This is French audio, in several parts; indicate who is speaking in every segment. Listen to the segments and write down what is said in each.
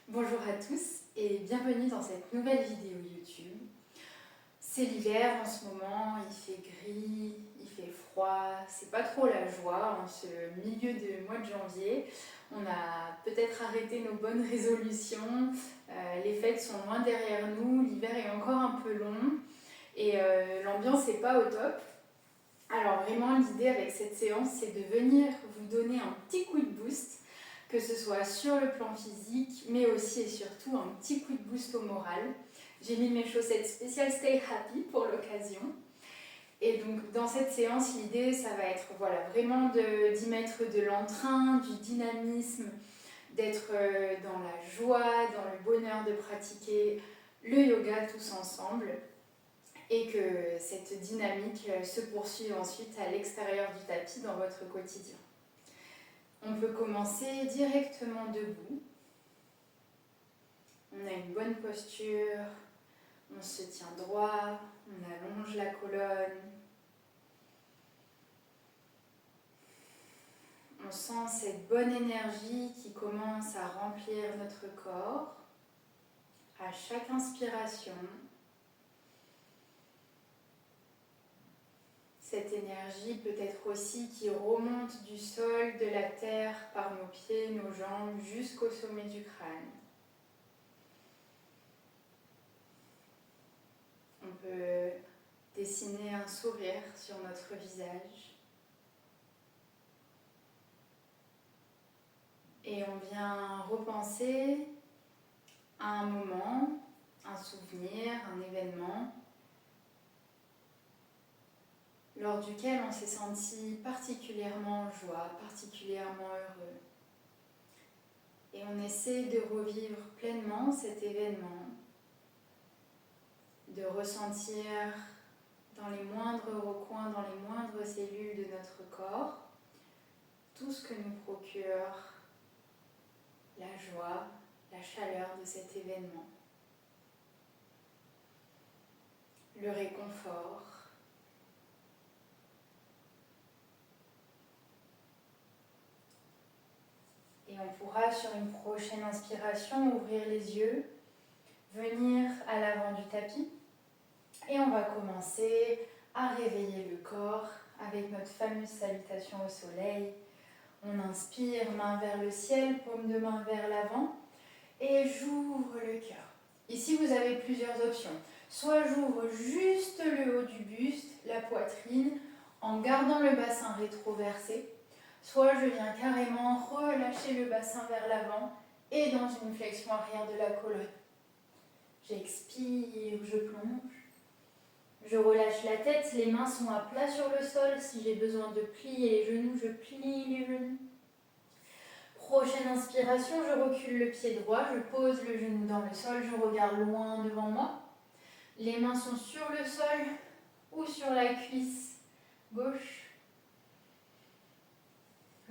Speaker 1: Bonjour à tous et bienvenue dans cette nouvelle vidéo YouTube. C'est l'hiver en ce moment, il fait gris, il fait froid, c'est pas trop la joie en ce milieu de mois de janvier. On a peut-être arrêté nos bonnes résolutions, les fêtes sont loin derrière nous, l'hiver est encore un peu long et l'ambiance n'est pas au top. Alors vraiment l'idée avec cette séance c'est de venir vous donner un petit coup de boost, que ce soit sur le plan physique mais aussi et surtout un petit coup de boost au moral. J'ai mis mes chaussettes spéciales Stay Happy pour l'occasion. Et donc dans cette séance l'idée ça va être vraiment d'y mettre de l'entrain, du dynamisme, d'être dans la joie, dans le bonheur de pratiquer le yoga tous ensemble. Et que cette dynamique se poursuive ensuite à l'extérieur du tapis dans votre quotidien. On peut commencer directement debout. On a une bonne posture, on se tient droit, on allonge la colonne. On sent cette bonne énergie qui commence à remplir notre corps à chaque inspiration. Cette énergie peut être aussi qui remonte du sol, de la terre, par nos pieds, nos jambes, jusqu'au sommet du crâne. On peut dessiner un sourire sur notre visage. Et on vient repenser à un moment, un souvenir, un événement lors duquel on s'est senti particulièrement en joie, particulièrement heureux. Et on essaie de revivre pleinement cet événement, de ressentir dans les moindres recoins, dans les moindres cellules de notre corps, tout ce que nous procure la joie, la chaleur de cet événement, le réconfort. Et on pourra, sur une prochaine inspiration, ouvrir les yeux, venir à l'avant du tapis. Et on va commencer à réveiller le corps avec notre fameuse salutation au soleil. On inspire, main vers le ciel, paume de main vers l'avant. Et j'ouvre le cœur. Ici, vous avez plusieurs options. Soit j'ouvre juste le haut du buste, la poitrine, en gardant le bassin rétroversé. Soit je viens carrément relâcher le bassin vers l'avant et dans une flexion arrière de la colonne. J'expire, je plonge. Je relâche la tête, les mains sont à plat sur le sol. Si j'ai besoin de plier les genoux, je plie les genoux. Prochaine inspiration, je recule le pied droit, je pose le genou dans le sol, je regarde loin devant moi. Les mains sont sur le sol ou sur la cuisse gauche.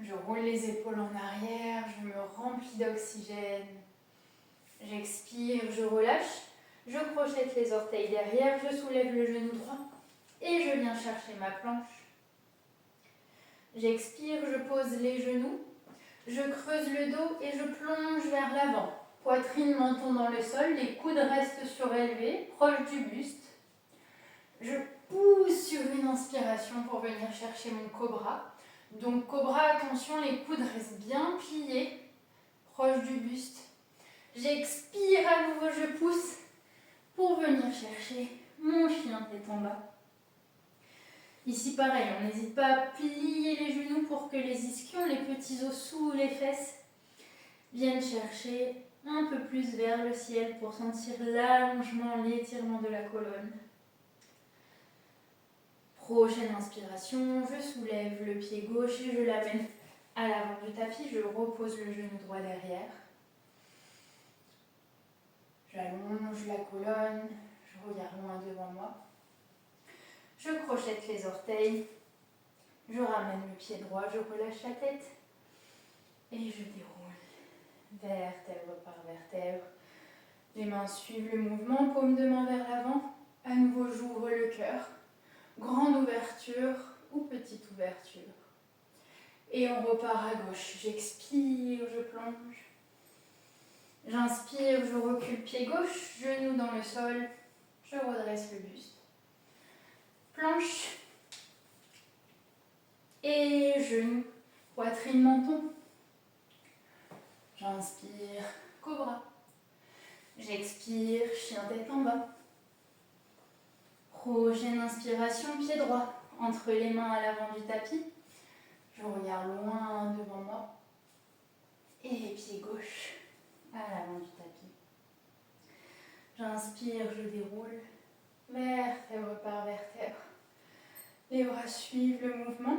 Speaker 1: Je roule les épaules en arrière, je me remplis d'oxygène. J'expire, je relâche. Je crochette les orteils derrière, je soulève le genou droit et je viens chercher ma planche. J'expire, je pose les genoux. Je creuse le dos et je plonge vers l'avant. Poitrine, menton dans le sol, les coudes restent surélevés, proches du buste. Je pousse sur une inspiration pour venir chercher mon cobra. Donc cobra, attention, les coudes restent bien pliés, proches du buste. J'expire à nouveau, je pousse pour venir chercher mon chien tête en bas. Ici pareil, on n'hésite pas à plier les genoux pour que les ischions, les petits os sous les fesses, viennent chercher un peu plus vers le ciel pour sentir l'allongement, l'étirement de la colonne. Prochaine inspiration, je soulève le pied gauche et je l'amène à l'avant du tapis, je repose le genou droit derrière. J'allonge la colonne, je regarde loin devant moi. Je crochette les orteils, je ramène le pied droit, je relâche la tête et je déroule vertèbre par vertèbre. Les mains suivent le mouvement, paume de main vers l'avant. À nouveau, j'ouvre le cœur. Grande ouverture ou petite ouverture. Et on repart à gauche. J'expire, je plonge. J'inspire, je recule pied gauche, genou dans le sol, je redresse le buste. Planche. Et genou, poitrine, menton. J'inspire, cobra. J'expire, chien tête en bas. Prochaine inspiration, pied droit, entre les mains à l'avant du tapis. Je regarde loin devant moi. Et pied gauche à l'avant du tapis. J'inspire, je déroule, vertèbre par vertèbre. Les bras suivent le mouvement.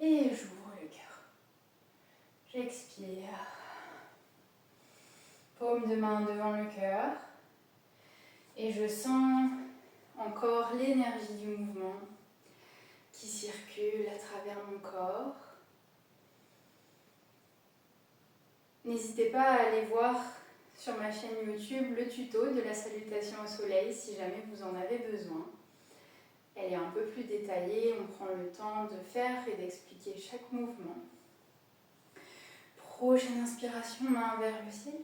Speaker 1: Et j'ouvre le cœur. J'expire. Paume de main devant le cœur. Et je sens encore l'énergie du mouvement qui circule à travers mon corps. N'hésitez pas à aller voir sur ma chaîne YouTube le tuto de la salutation au soleil si jamais vous en avez besoin. Elle est un peu plus détaillée, on prend le temps de faire et d'expliquer chaque mouvement. Prochaine inspiration, main vers le ciel.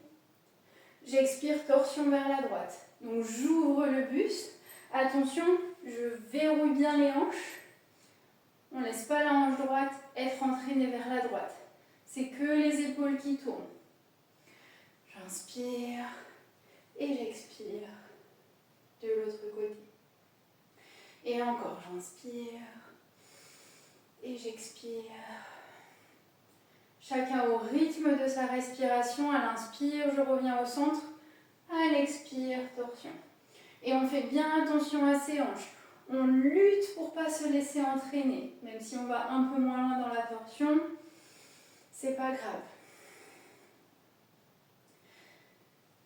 Speaker 1: J'expire, torsion vers la droite. Donc j'ouvre le buste. Attention, je verrouille bien les hanches. On ne laisse pas la hanche droite être entraînée vers la droite. C'est que les épaules qui tournent. J'inspire et j'expire de l'autre côté. Et encore, j'inspire et j'expire. Chacun au rythme de sa respiration. À l'inspire, je reviens au centre. À l'expire, torsion. Et on fait bien attention à ses hanches. On lutte pour ne pas se laisser entraîner. Même si on va un peu moins loin dans la torsion, c'est pas grave.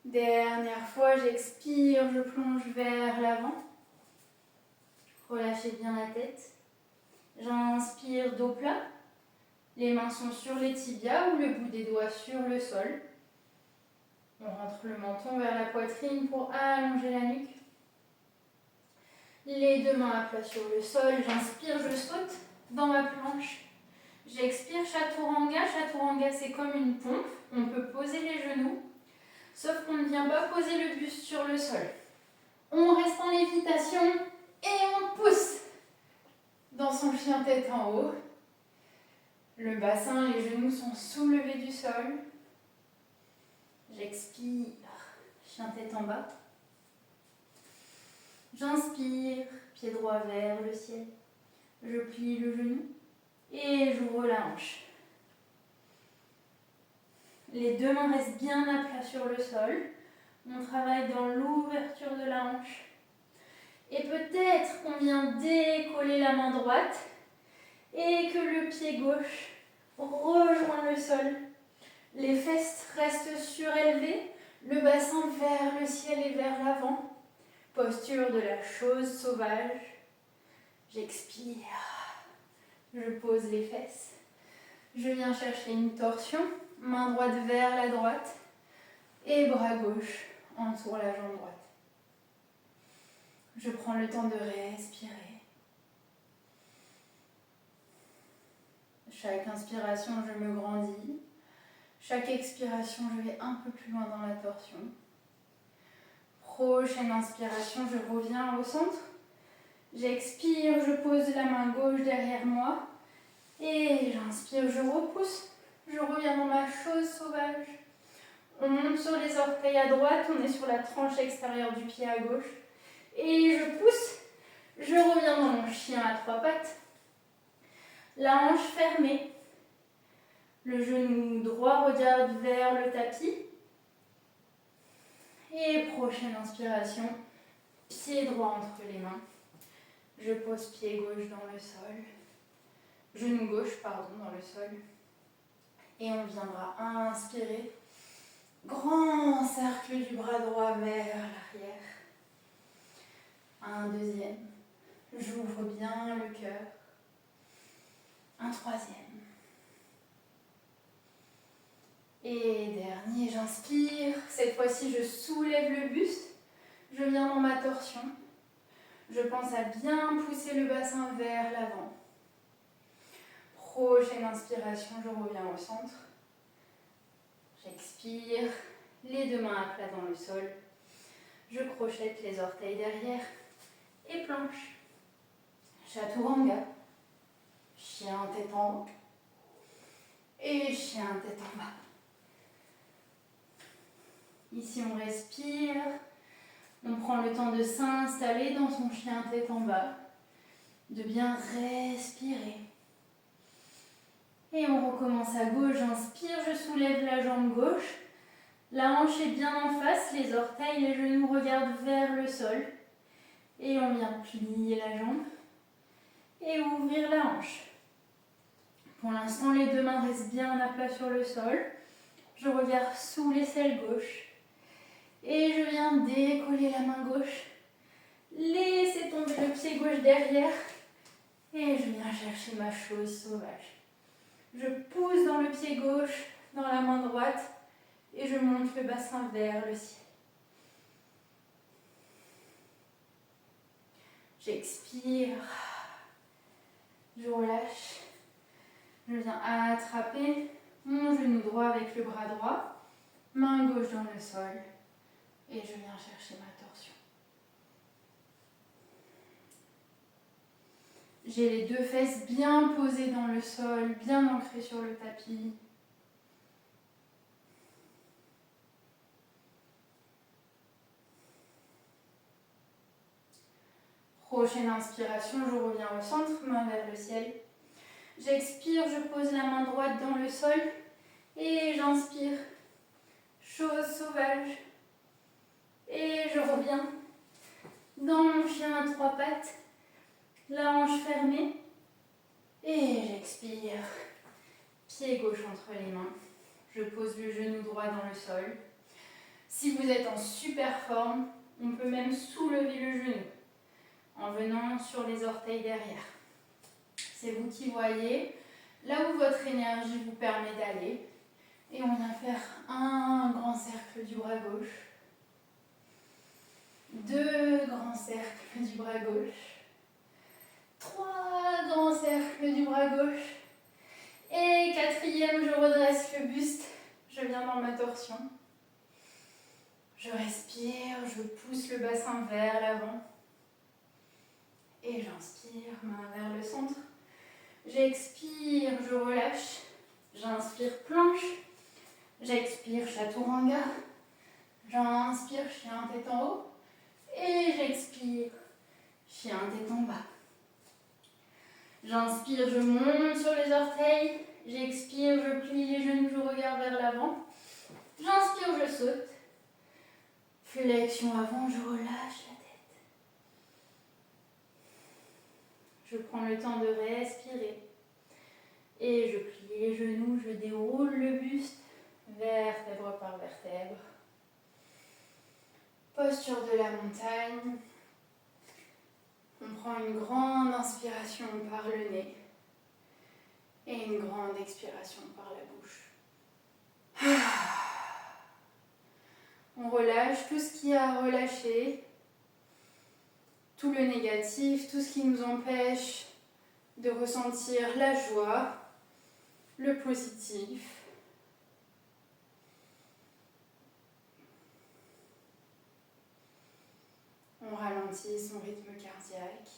Speaker 1: Dernière fois, j'expire, je plonge vers l'avant. Relâchez bien la tête. J'inspire, dos plat. Les mains sont sur les tibias ou le bout des doigts sur le sol. On rentre le menton vers la poitrine pour allonger la nuque. Les deux mains à plat sur le sol. J'inspire, je saute dans ma planche. J'expire, chaturanga. Chaturanga, c'est comme une pompe. On peut poser les genoux, sauf qu'on ne vient pas poser le buste sur le sol. On reste en lévitation et on pousse dans son chien tête en haut. Le bassin, les genoux sont soulevés du sol. J'expire, chien tête en bas. J'inspire, pied droit vers le ciel. Je plie le genou et j'ouvre la hanche. Les deux mains restent bien à plat sur le sol. On travaille dans l'ouverture de la hanche. Et peut-être qu'on vient décoller la main droite et que le pied gauche rejoint le sol. Les fesses restent surélevées, le bassin vers le ciel et vers l'avant. Posture de la chose sauvage. J'expire. Je pose les fesses. Je viens chercher une torsion. Main droite vers la droite. Et bras gauche entoure la jambe droite. Je prends le temps de respirer. Chaque inspiration, je me grandis. Chaque expiration, je vais un peu plus loin dans la torsion. Prochaine inspiration, je reviens au centre. J'expire, je pose la main gauche derrière moi. Et j'inspire, je repousse. Je reviens dans ma chose sauvage. On monte sur les orteils à droite, on est sur la tranche extérieure du pied à gauche. Et je pousse. Je reviens dans mon chien à trois pattes. La hanche fermée. Le genou droit regarde vers le tapis. Et prochaine inspiration, pied droit entre les mains. Je pose pied gauche dans le sol. Genou gauche, pardon, dans le sol. Et on viendra inspirer. Grand cercle du bras droit vers l'arrière. Un deuxième. J'ouvre bien le cœur. Un troisième. Et dernier, j'inspire. Cette fois-ci, je soulève le buste. Je viens dans ma torsion. Je pense à bien pousser le bassin vers l'avant. Prochaine inspiration, je reviens au centre. J'expire, les deux mains à plat dans le sol. Je crochette les orteils derrière et planche. Chaturanga, chien tête en haut et chien tête en bas. Ici on respire, on prend le temps de s'installer dans son chien tête en bas, de bien respirer. Et on recommence à gauche, j'inspire, je soulève la jambe gauche. La hanche est bien en face, les orteils, les genoux regardent vers le sol. Et on vient plier la jambe et ouvrir la hanche. Pour l'instant, les deux mains restent bien à plat sur le sol. Je regarde sous l'aisselle gauche. Et je viens décoller la main gauche. Laissez tomber le pied gauche derrière. Et je viens chercher ma chose sauvage. Je pousse dans le pied gauche, dans la main droite. Et je monte le bassin vers le ciel. J'expire. Je relâche. Je viens attraper mon genou droit avec le bras droit. Main gauche dans le sol. Et je viens chercher ma torsion. J'ai les deux fesses bien posées dans le sol, bien ancrées sur le tapis. Prochaine inspiration, je reviens au centre, main vers le ciel. J'expire, je pose la main droite dans le sol et j'inspire. Chose sauvage. Et je reviens dans mon chien à trois pattes, la hanche fermée. Et j'expire. Pied gauche entre les mains. Je pose le genou droit dans le sol. Si vous êtes en super forme, on peut même soulever le genou en venant sur les orteils derrière. C'est vous qui voyez là où votre énergie vous permet d'aller. Et on vient faire un grand cercle du bras gauche. Deux grands cercles du bras gauche. Trois grands cercles du bras gauche. Et quatrième, je redresse le buste. Je viens dans ma torsion. Je respire, je pousse le bassin vers l'avant. Et j'inspire, main vers le centre. J'expire, je relâche. J'inspire, planche. J'expire, chaturanga. J'inspire, chien tête en haut. Et j'expire, chien tête en bas. J'inspire, je monte sur les orteils. J'expire, je plie les genoux, je regarde vers l'avant. J'inspire, je saute. Flexion avant, je relâche la tête. Je prends le temps de respirer. Et je plie les genoux, je déroule le buste, vertèbre par vertèbre. Posture de la montagne. On prend une grande inspiration par le nez et une grande expiration par la bouche. On relâche tout ce qui a à relâcher, tout le négatif, tout ce qui nous empêche de ressentir la joie, le positif. On ralentit son rythme cardiaque.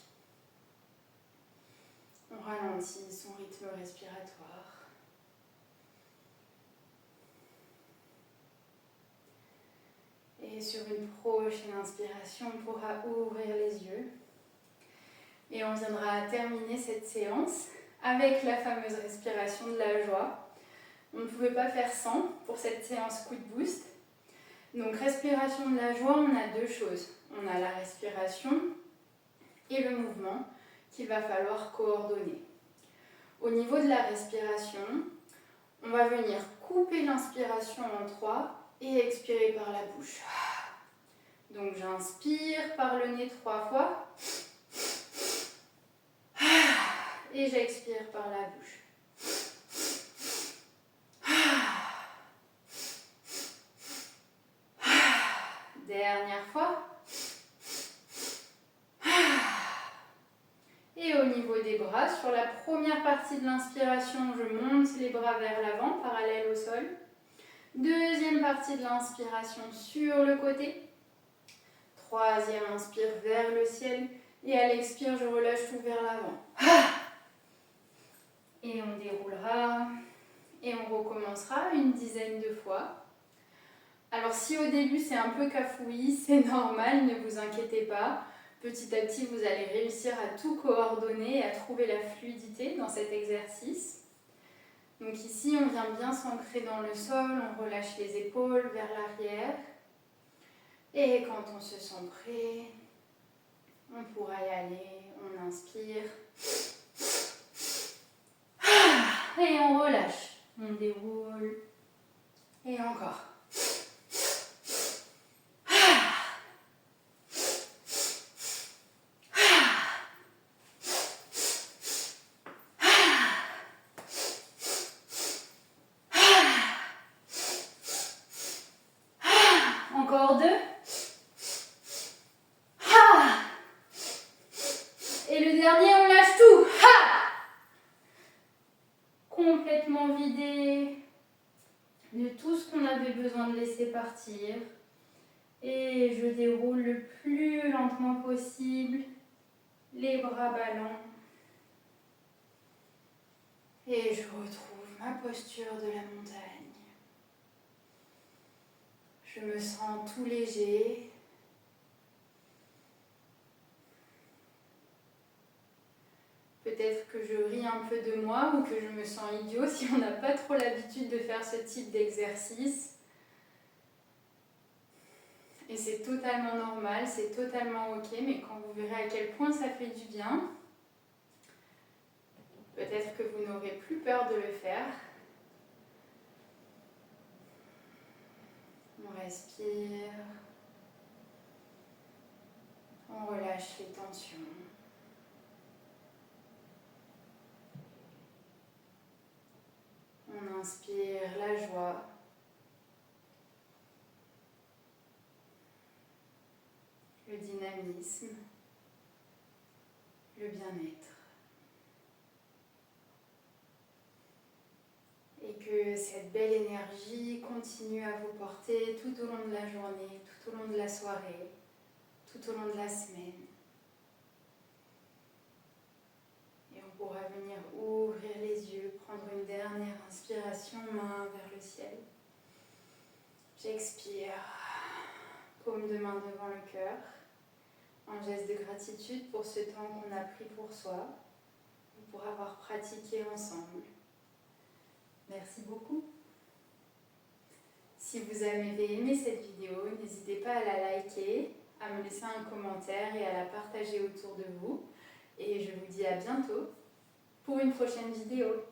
Speaker 1: On ralentit son rythme respiratoire. Et sur une prochaine inspiration, on pourra ouvrir les yeux. Et on viendra terminer cette séance avec la fameuse respiration de la joie. On ne pouvait pas faire sans pour cette séance coup de boost. Donc respiration de la joie, on a deux choses. On a la respiration et le mouvement qu'il va falloir coordonner. Au niveau de la respiration, on va venir couper l'inspiration en trois et expirer par la bouche. Donc j'inspire par le nez 3 fois et j'expire par la bouche. Dernière fois. Et au niveau des bras, sur la première partie de l'inspiration, je monte les bras vers l'avant, parallèle au sol. Deuxième partie de l'inspiration sur le côté. Troisième, inspire vers le ciel. Et à l'expire, je relâche tout vers l'avant. Et on déroulera. Et on recommencera une dizaine de fois. Alors si au début c'est un peu cafouillis, c'est normal, ne vous inquiétez pas. Petit à petit, vous allez réussir à tout coordonner et à trouver la fluidité dans cet exercice. Donc ici, on vient bien s'ancrer dans le sol, on relâche les épaules vers l'arrière. Et quand on se sent prêt, on pourra y aller. On inspire. Et on relâche. On déroule. Et encore. Encore 2. Et le dernier, on lâche tout. Complètement vidé de tout ce qu'on avait besoin de laisser partir. Et je déroule le plus lentement possible, les bras ballants. Et je retrouve ma posture de la montagne. Je me sens tout léger. Peut-être que je ris un peu de moi ou que je me sens idiot si on n'a pas trop l'habitude de faire ce type d'exercice. Et c'est totalement normal, c'est totalement ok, mais quand vous verrez à quel point ça fait du bien, peut-être que vous n'aurez plus peur de le faire. On respire. On relâche les tensions. On inspire la joie. Le dynamisme. Le bien-être. Et que cette belle énergie continue à vous porter tout au long de la journée, tout au long de la soirée, tout au long de la semaine. Et on pourra venir ouvrir les yeux, prendre une dernière inspiration, main vers le ciel. J'expire, paume de main devant le cœur, en geste de gratitude pour ce temps qu'on a pris pour soi, pour avoir pratiqué ensemble. Merci beaucoup. Si vous avez aimé cette vidéo, n'hésitez pas à la liker, à me laisser un commentaire et à la partager autour de vous. Et je vous dis à bientôt pour une prochaine vidéo.